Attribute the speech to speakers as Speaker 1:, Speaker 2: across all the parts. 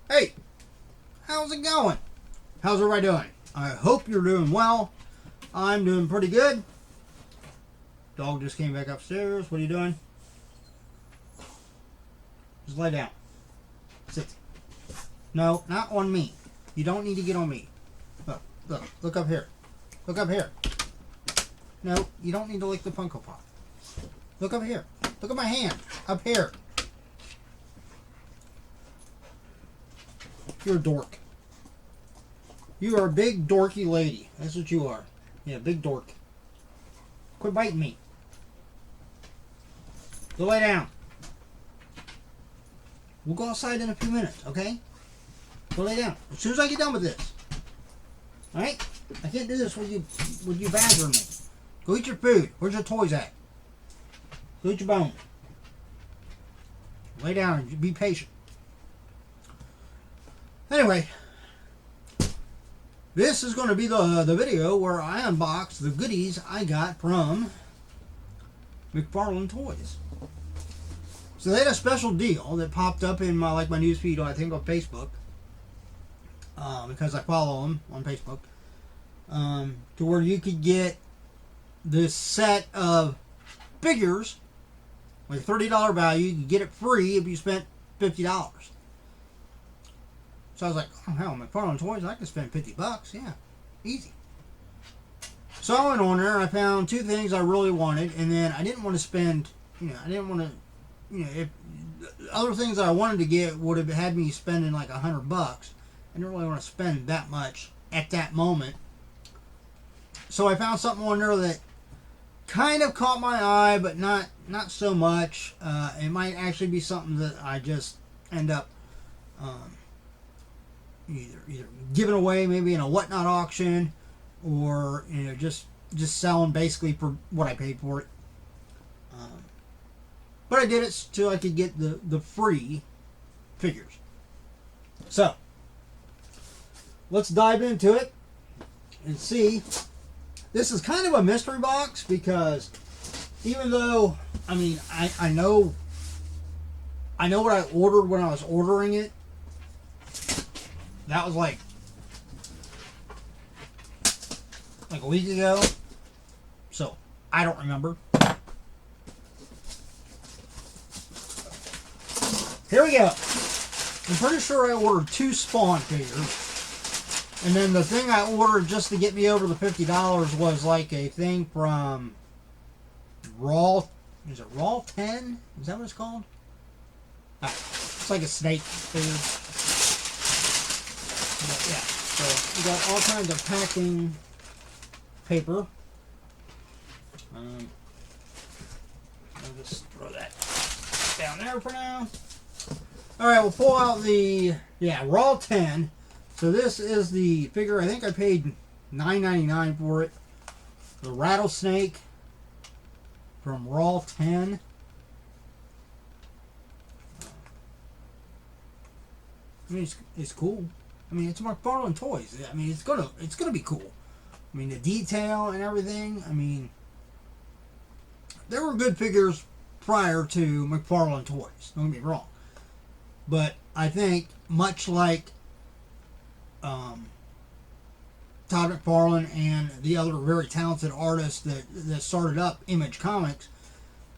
Speaker 1: Hey, how's it going? How's everybody doing? I hope you're doing well. I'm doing pretty good. Dog just came back upstairs. What are you doing? Just lay down. Sit. No, not on me. You don't need to get on me. Look up here. Look up here. No, you don't need to lick the Funko Pop. Look up here. Look at my hand. Up here. You're a dork. You are a big dorky lady. That's what you are. Yeah, big dork. Quit biting me. Go lay down. We'll go outside in a few minutes, okay? Go lay down. As soon as I get done with this. Alright? I can't do this with you badgering me. Go eat your food. Where's your toys at? Go eat your bone. Lay down and be patient. Anyway, this is going to be the video where I unbox the goodies I got from McFarlane Toys. So they had a special deal that popped up in my newsfeed, I think, on Facebook, because I follow them on Facebook, to where you could get this set of figures with $30 value. You could get it free if you spent $50. So I was like, oh hell, McFarlane Toys, I can spend $50. Yeah, easy. So I went on there and I found two things I really wanted, and then I didn't want to spend, if other things that I wanted to get would have had me spending like $100. I didn't really want to spend that much at that moment. So I found something on there that kind of caught my eye, but not so much. It might actually be something that I just end up either giving away, maybe in a whatnot auction, or just selling basically for what I paid for it. But I did it so I could get the free figures. So let's dive into it and see. This is kind of a mystery box because even though I know what I ordered when I was ordering it. That was like a week ago, so I don't remember. Here we go. I'm pretty sure I ordered 2 Spawn figures, and then the thing I ordered just to get me over the $50 was like a thing from Raw. Is it Raw 10? Is that what it's called? It's like a snake figure. But yeah, so we got all kinds of packing paper. I'll just throw that down there for now. Alright, we'll pull out the Raw 10. So this is the figure. I think I paid $9.99 for it. The rattlesnake from Raw 10. I mean, it's cool. I mean, it's McFarlane Toys. I mean, it's gonna be cool. I mean, the detail and everything. I mean, there were good figures prior to McFarlane Toys. Don't get me wrong, but I think much like Todd McFarlane and the other very talented artists that started up Image Comics,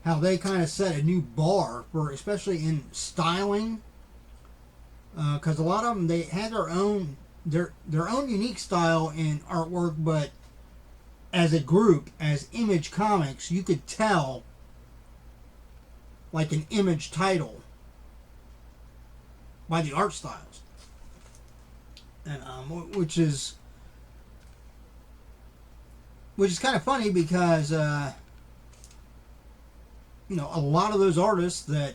Speaker 1: how they kind of set a new bar for, especially in styling. Because a lot of them, they had their own unique style in artwork, but as a group, as Image Comics, you could tell like an Image title by the art styles, and which is kind of funny because a lot of those artists that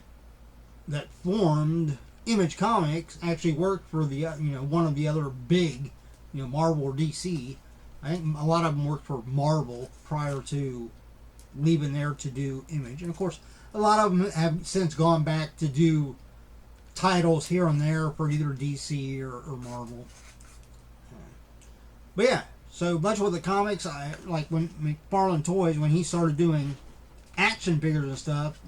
Speaker 1: formed Image Comics actually worked for the one of the other big Marvel or DC. I think a lot of them worked for Marvel prior to leaving there to do Image, and of course a lot of them have since gone back to do titles here and there for either DC or Marvel. But yeah, so much with the comics, I like when McFarlane Toys, when he started doing action figures and stuff,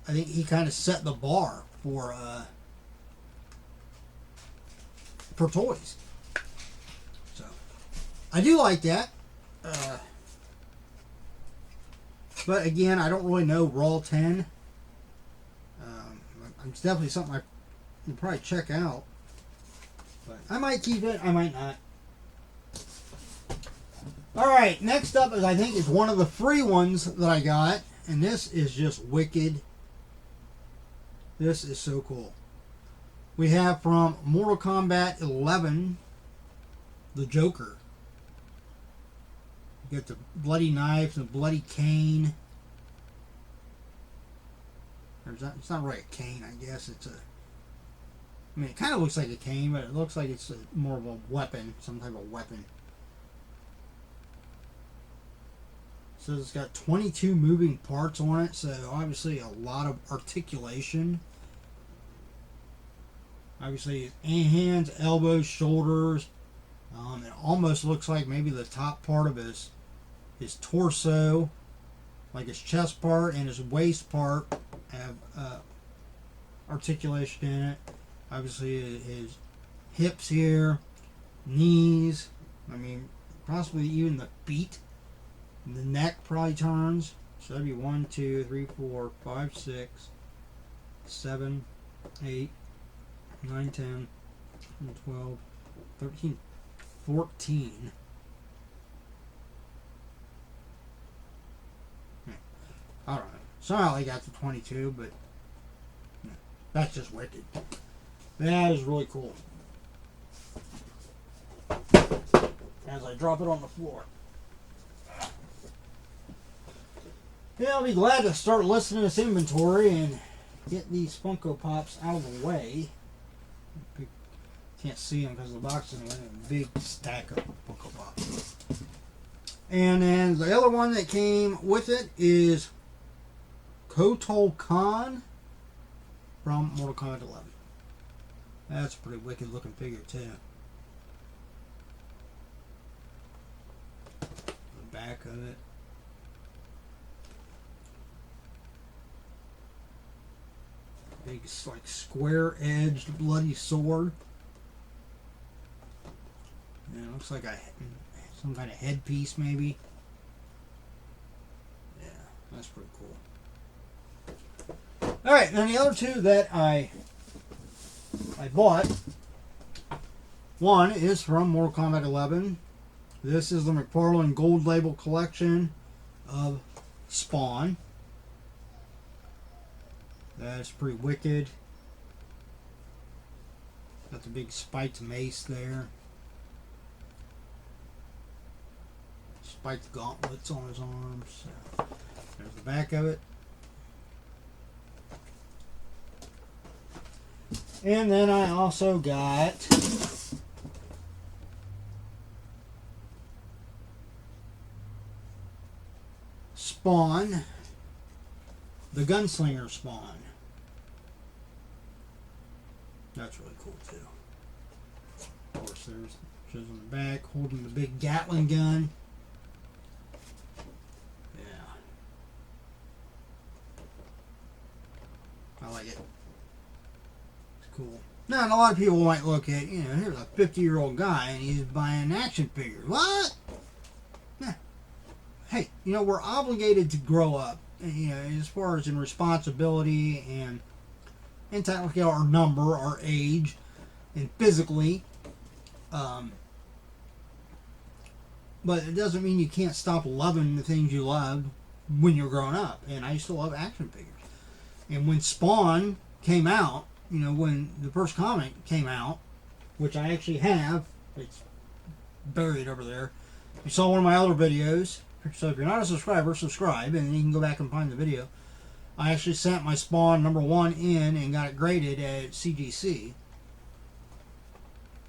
Speaker 1: I think he kind of set the bar for for toys. So I do like that. But again, I don't really know Raw 10. It's definitely something I can probably check out. But I might keep it, I might not. Alright, next up is I think is one of the free ones that I got. And this is just wicked. This is so cool. We have from Mortal Kombat 11, the Joker. You get the bloody knife and the bloody cane. It's not really a cane, I guess. It's a... I mean, it kind of looks like a cane, but it looks like it's more of a weapon. Some type of weapon. So it's got 22 moving parts on it. So obviously a lot of articulation. Obviously hands, elbows, shoulders. It almost looks like maybe the top part of his torso, like his chest part and his waist part have articulation in it. Obviously his hips here, knees, I mean possibly even the feet, the neck probably turns. So that'd be 1, 2, 3, 4, 5, 6, 7, 8, 9, 10, 12, 13, 14. I don't know. Somehow they got to 22, but that's just wicked. That is really cool. As I drop it on the floor. Yeah, I'll be glad to start listing this inventory and get these Funko Pops out of the way. Can't see them because the box is in a big stack of Funko Pops. And then the other one that came with it is Kotal Khan from Mortal Kombat 11. That's a pretty wicked looking figure too. The back of it. Big like square edged bloody sword. Yeah, it looks like some kind of headpiece maybe. Yeah, that's pretty cool. Alright, then the other two that I bought. One is from Mortal Kombat 11. This is the McFarlane Gold Label collection of Spawn. That's pretty wicked. Got the big spiked mace there. Spiked gauntlets on his arms. There's the back of it. And then I also got Spawn, the Gunslinger Spawn. That's really cool too. Of course, there's shows on the back holding the big Gatling gun. Yeah, I like it. Cool. Now, and a lot of people might look at, here's a 50-year-old guy and he's buying action figures. What? Yeah. Hey, we're obligated to grow up, as far as in responsibility and technically our number, our age, and physically. But it doesn't mean you can't stop loving the things you loved when you're growing up. And I used to love action figures. And when Spawn came out, when the first comic came out, which I actually have, it's buried over there. You saw one of my other videos, so if you're not a subscriber, subscribe, and then you can go back and find the video. I actually sent my Spawn #1 in and got it graded at CGC.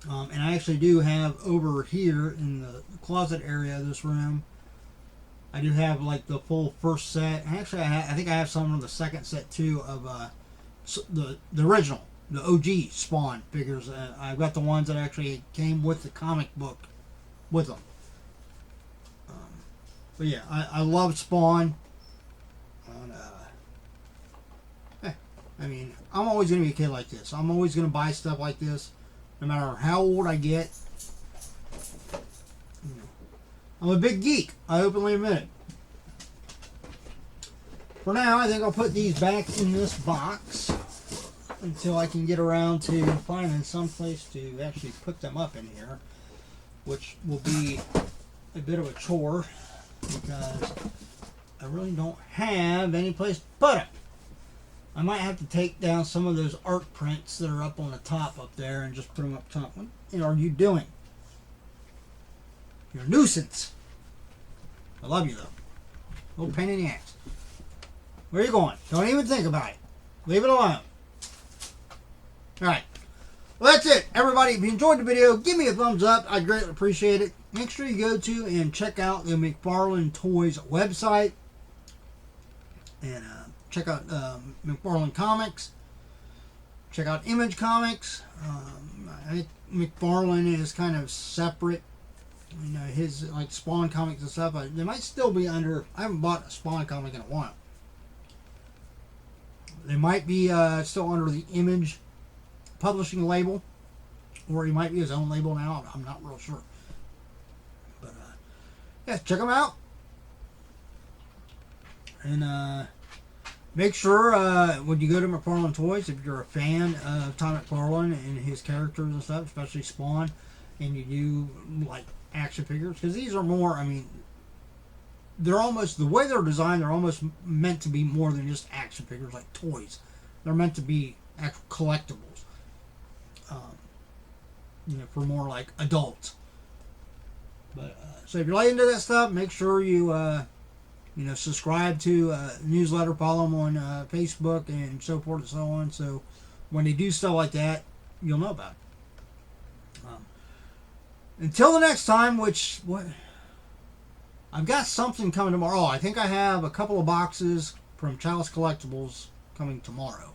Speaker 1: And I actually do have over here in the closet area of this room, I do have like the full first set. Actually, I think I have some of the second set too of the original, the OG Spawn figures. I've got the ones that actually came with the comic book with them. But yeah, I love Spawn. And, I mean, I'm always going to be a kid like this. I'm always going to buy stuff like this no matter how old I get. I'm a big geek. I openly admit it. For now, I think I'll put these back in this box until I can get around to finding some place to actually put them up in here, which will be a bit of a chore because I really don't have any place to put them. I might have to take down some of those art prints that are up on the top up there and just put them up top. What are you doing? You're a nuisance. I love you though. Little pain in the ass. Where are you going? Don't even think about it. Leave it alone. Alright. Well, that's it. Everybody, if you enjoyed the video, give me a thumbs up. I'd greatly appreciate it. Make sure you go to and check out the McFarlane Toys website. And check out McFarlane Comics. Check out Image Comics. I think McFarlane is kind of separate. You know, his like Spawn comics and stuff. They might still be under. I haven't bought a Spawn comic in a while. They might be still under the Image publishing label, or he might be his own label now. I'm not real sure. But yeah, check them out. And make sure when you go to McFarlane Toys, if you're a fan of Tom McFarlane and his characters and stuff, especially Spawn, and you do like action figures, because these are more, I mean, they're almost, the way they're designed, they're almost meant to be more than just action figures like toys. They're meant to be actual collectibles. You know, for more like adults. But so if you're like into that stuff, make sure you you know, subscribe to newsletter, follow them on Facebook and so forth and so on. So when they do stuff like that, you'll know about it. Until the next time, which I've got something coming tomorrow. Oh, I think I have a couple of boxes from Chalice Collectibles coming tomorrow.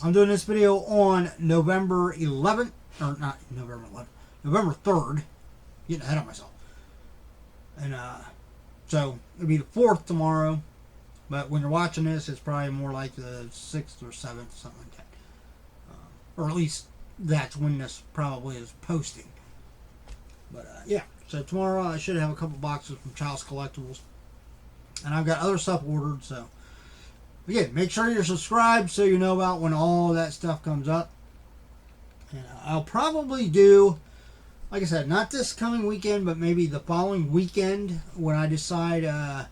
Speaker 1: I'm doing this video on November 11th, or not November 11th, November 3rd. Getting ahead of myself. And so it'll be the 4th tomorrow. But when you're watching this, it's probably more like the 6th or 7th, something like that. Or at least that's when this probably is posting. But yeah, so tomorrow I should have a couple boxes from Chalice Collectibles. And I've got other stuff ordered, so again, make sure you're subscribed so you know about when all that stuff comes up. And I'll probably do, like I said, not this coming weekend, but maybe the following weekend when I decide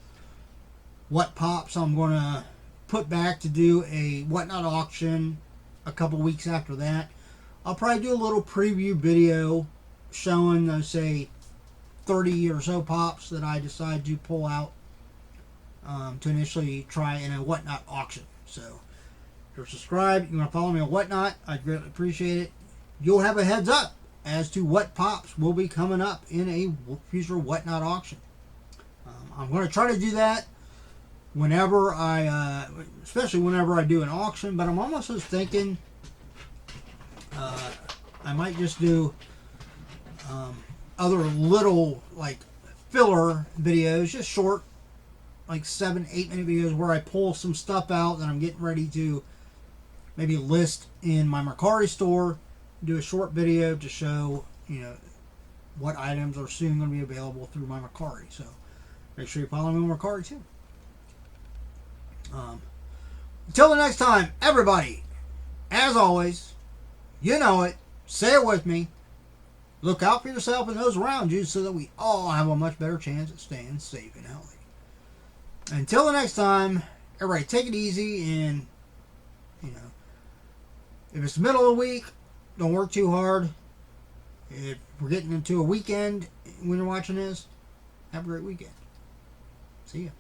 Speaker 1: what pops I'm going to put back to do a Whatnot auction a couple weeks after that. I'll probably do a little preview video showing, say, 30 or so pops that I decide to pull out to initially try in a Whatnot auction. So if you're subscribed, you want to follow me on Whatnot, I'd greatly appreciate it. You'll have a heads up as to what pops will be coming up in a future Whatnot auction. I'm going to try to do that whenever especially whenever I do an auction, but I'm almost just thinking I might just do other little like filler videos, just short, like 7-8 minute videos where I pull some stuff out that I'm getting ready to maybe list in my Mercari store. Do a short video to show, you know, what items are soon going to be available through my Mercari. So make sure you follow me on Mercari too. Until the next time, everybody, as always, you know it, say it with me. Look out for yourself and those around you so that we all have a much better chance at staying safe and healthy. Until the next time, everybody take it easy, and, you know, if it's the middle of the week, don't work too hard. If we're getting into a weekend when you're watching this, have a great weekend. See ya.